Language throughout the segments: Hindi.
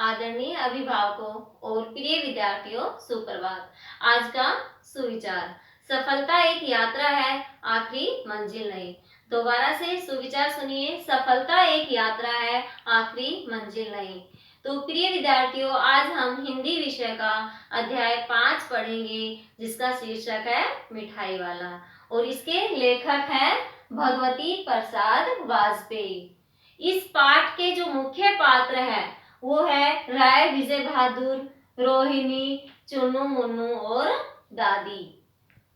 आदरणीय अभिभावकों और प्रिय विद्यार्थियों, सुप्रभात। आज का सुविचार, सफलता एक यात्रा है, आखिरी मंजिल नहीं। दोबारा से सुविचार सुनिए, सफलता एक यात्रा है, आखिरी मंजिल नहीं। तो प्रिय विद्यार्थियों, आज हम हिंदी विषय का अध्याय 5 पढ़ेंगे, जिसका शीर्षक है मिठाई वाला, और इसके लेखक हैं भगवती प्रसाद वाजपेयी। इस पाठ के जो मुख्य पात्र हैं वो है राय, विजय बहादुर, रोहिणी, चुन्नू मुन्नू और दादी।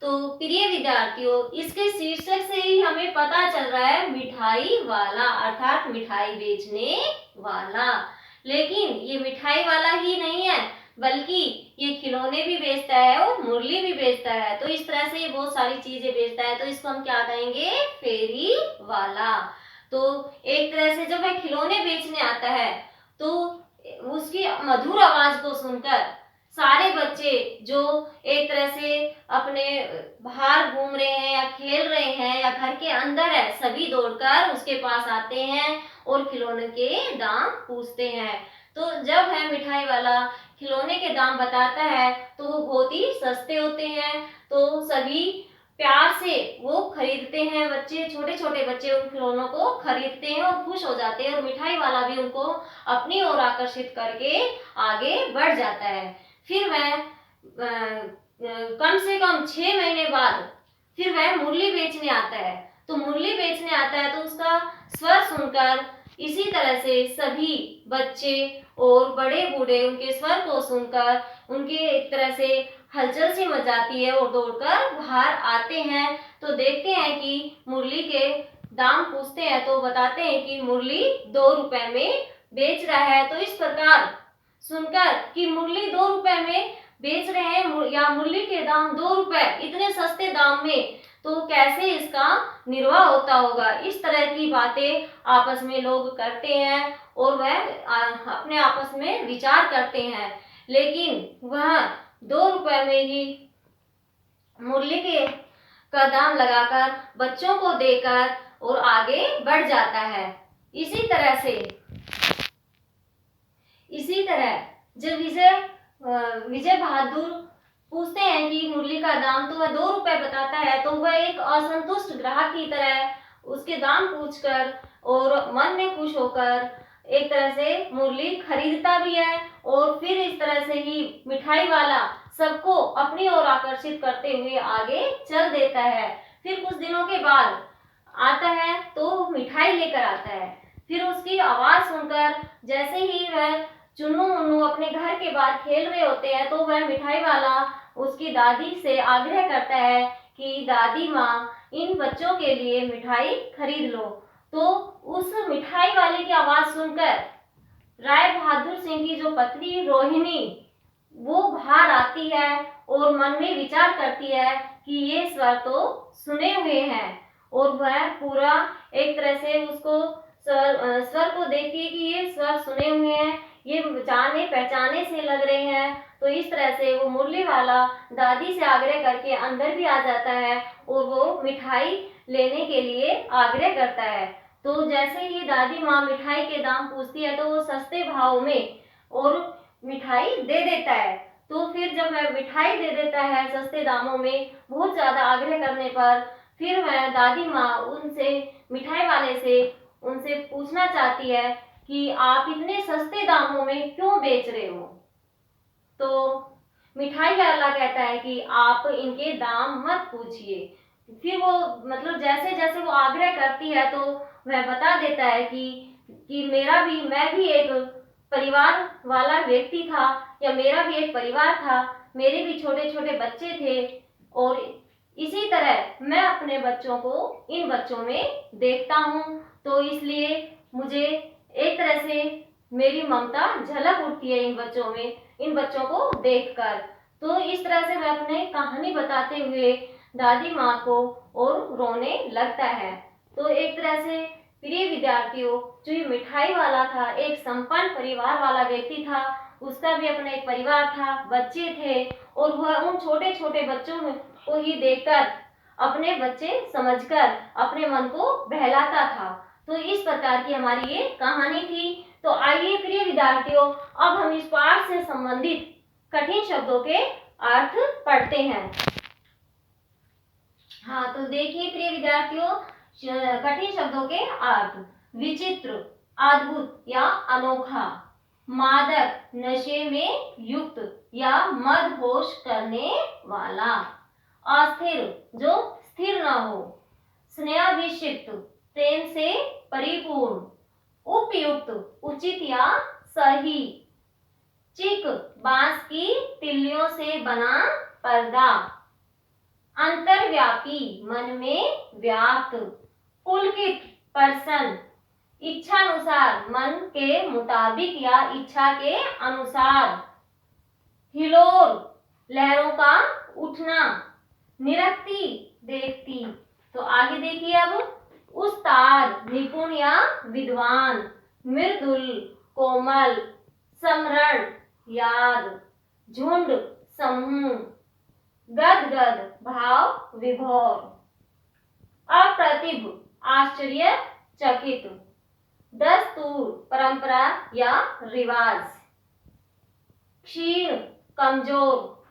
तो प्रिय विद्यार्थियों, इसके शीर्षक से ही हमें पता चल रहा है मिठाई वाला, अर्थात मिठाई बेचने वाला। लेकिन ये मिठाई वाला ही नहीं है, बल्कि ये खिलौने भी बेचता है और मुरली भी बेचता है। तो इस तरह से ये बहुत सारी चीजें बेचता है, तो इसको हम क्या कहेंगे? फेरी वाला। तो एक तरह से जब वह खिलौने बेचने आता है तो उसकी मधुर आवाज को सुनकर सारे बच्चे जो एक तरह से अपने बाहर घूम रहे हैं या खेल रहे हैं या घर के अंदर है, सभी दौड़कर उसके पास आते हैं और खिलौने के दाम पूछते हैं। तो जब है मिठाई वाला खिलौने के दाम बताता है तो वो बहुत ही सस्ते होते हैं, तो सभी प्यार से वो खरीदते हैं। बच्चे, छोटे छोटे बच्चे उन खिलौनों को खरीदते हैं और खुश हो जाते हैं, और मिठाई वाला भी उनको अपनी ओर आकर्षित करके आगे बढ़ जाता है। फिर वह कम से कम 6 महीने बाद फिर वह मुरली बेचने आता है। तो मुरली बेचने आता है तो उसका स्वर सुनकर इसी तरह से सभी बच्चे और बड़े बूढ़े उनके स्वर को सुनकर उनके एक तरह से हलचल सी मच जाती है और दौड़कर बाहर आते हैं। तो देखते हैं कि मुरली के दाम पूछते हैं तो बताते हैं कि मुरली 2 रुपए में बेच रहा है। तो इस प्रकार सुनकर कि मुरली 2 रुपए में बेच रहे हैं या मुरली के दाम 2 रुपए, इतने सस्ते दाम में, तो कैसे इसका निर्वाह होता होगा। इस तरह की बातें आपस में लोग करते हैं और वह अपने आपस में विचार करते हैं। लेकिन वह 2 रुपए में ही मुरली के का दाम लगाकर बच्चों को देकर और आगे बढ़ जाता है। इसी तरह जब विजय बहादुर पूछते हैं कि मुरली का दाम, तो वह 2 रुपए बताता है। तो वह एक असंतुष्ट ग्राहक की तरह उसके दाम पूछकर और मन में खुश होकर एक तरह से मुरली खरीदता भी है, और फिर इस तरह से ही मिठाई वाला सबको अपनी ओर आकर्षित करते हुए आगे चल देता है। फिर कुछ दिनों के बाद आता है तो मिठाई लेकर आता है। फिर उसकी आवाज सुनकर जैसे ही वह चुन्नू मुन्नू अपने घर के बाहर खेल रहे होते हैं, तो वह मिठाई वाला उसकी दादी से आग्रह करता है कि दादी माँ, इन बच्चों के लिए मिठाई खरीद लो। तो उस मिठाई वाले की आवाज सुनकर राय बहादुर सिंह की जो पत्नी रोहिणी वो बाहर आती है और मन में विचार करती है कि ये स्वर तो सुने हुए हैं, और वह पूरा एक तरह से उसको स्वर को देखती है कि ये स्वर सुने हुए हैं, ये जाने पहचाने से लग रहे हैं। तो इस तरह से वो मुरली वाला दादी से आग्रह करके अंदर भी आ जाता है और वो मिठाई लेने के लिए आग्रह करता है। तो जैसे ही दादी माँ मिठाई के दाम पूछती है तो वो सस्ते भाव में और मिठाई दे देता है। तो फिर जब वह मिठाई दे देता है सस्ते दामों में, बहुत ज्यादा आग्रह करने पर, फिर वह दादी माँ उनसे, मिठाई वाले से, उनसे पूछना चाहती है कि आप इतने सस्ते दामों में क्यों बेच रहे हो। तो मिठाई वाला कहता है कि आप इनके दाम मत पूछिए। फिर वो मतलब जैसे जैसे वो आग्रह करती है तो वह बता देता है कि मैं भी एक परिवार वाला व्यक्ति था, या मेरा भी एक परिवार था, मेरे भी छोटे छोटे बच्चे थे, और इसी तरह मैं अपने बच्चों को इन बच्चों में देखता हूँ, तो इसलिए मुझे एक तरह से मेरी ममता झलक उठती है इन बच्चों में, इन बच्चों को देखकर। तो इस तरह से वह अपने कहानी बताते हुए दादी माँ को और रोने लगता है। तो एक तरह से प्रिय विद्यार्थियों, जो ये मिठाई वाला था एक संपन्न परिवार वाला व्यक्ति था, उसका भी अपना एक परिवार था, बच्चे थे, और वह उन छोटे छोटे बच्चों को ही देखकर अपने बच्चे समझकर अपने मन को बहलाता था। तो इस प्रकार की हमारी ये कहानी थी। तो आइए प्रिय विद्यार्थियों, अब हम इस पाठ से संबंधित कठिन शब्दों के अर्थ पढ़ते हैं। हाँ, तो देखिए प्रिय विद्यार्थियों, कठिन शब्दों के अर्थ। विचित्र, अद्भुत या अनोखा। मादक, नशे में युक्त या मदहोश करने वाला। अस्थिर, जो स्थिर न हो। स्नेहाभिषिक्त, प्रेम से परिपूर्ण। उपयुक्त, उचित या सही। चिक, बांस की तिल्लियों से बना पर्दा। अंतर्व्यापी, मन में व्याप्त। पुलकित, प्रसन्न। इच्छानुसार, मन के मुताबिक या इच्छा के अनुसार। हिलोर, लहरों का उठना। निरक्ति, देखती। तो आगे देखिए अब। उस्ताद, निपुण या विद्वान। मृदुल, कोमल। स्मरण, याद। झुंड, समूह। गदगद, भाव विभोर। अप्रतिभ, आश्चर्यचकित। दस्तूर, परंपरा या रिवाज। क्षीण, कमजोर।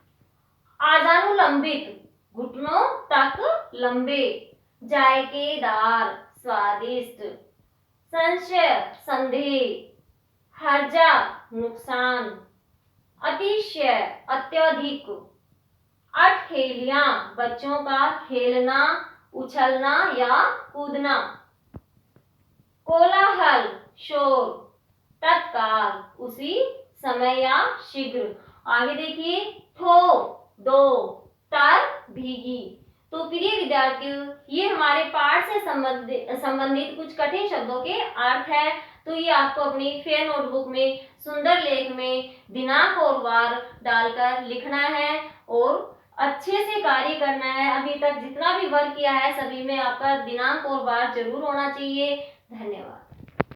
आजानुलंबित, घुटनों तक लंबे। जायकेदार, स्वादिष्ट। संशय, संदेह। हर्जा, नुकसान। अतिशय, अत्यधिक। अठखेलियां, बच्चों का खेलना, उछलना या कूदना। कोलाहल, शोर। तत्काल, उसी समय या शीघ्र। आगे देखिए। ठो, दो। तर, भीगी। तो प्रिय विद्यार्थियों, ये हमारे पाठ से संबंधित कुछ कठिन शब्दों के अर्थ है। तो ये आपको अपनी फेयर नोटबुक में सुंदर लेख में दिनांक और वार डालकर लिखना है और अच्छे से कार्य करना है। अभी तक जितना भी वर्क किया है सभी में आपका दिनांक और वार जरूर होना चाहिए। धन्यवाद।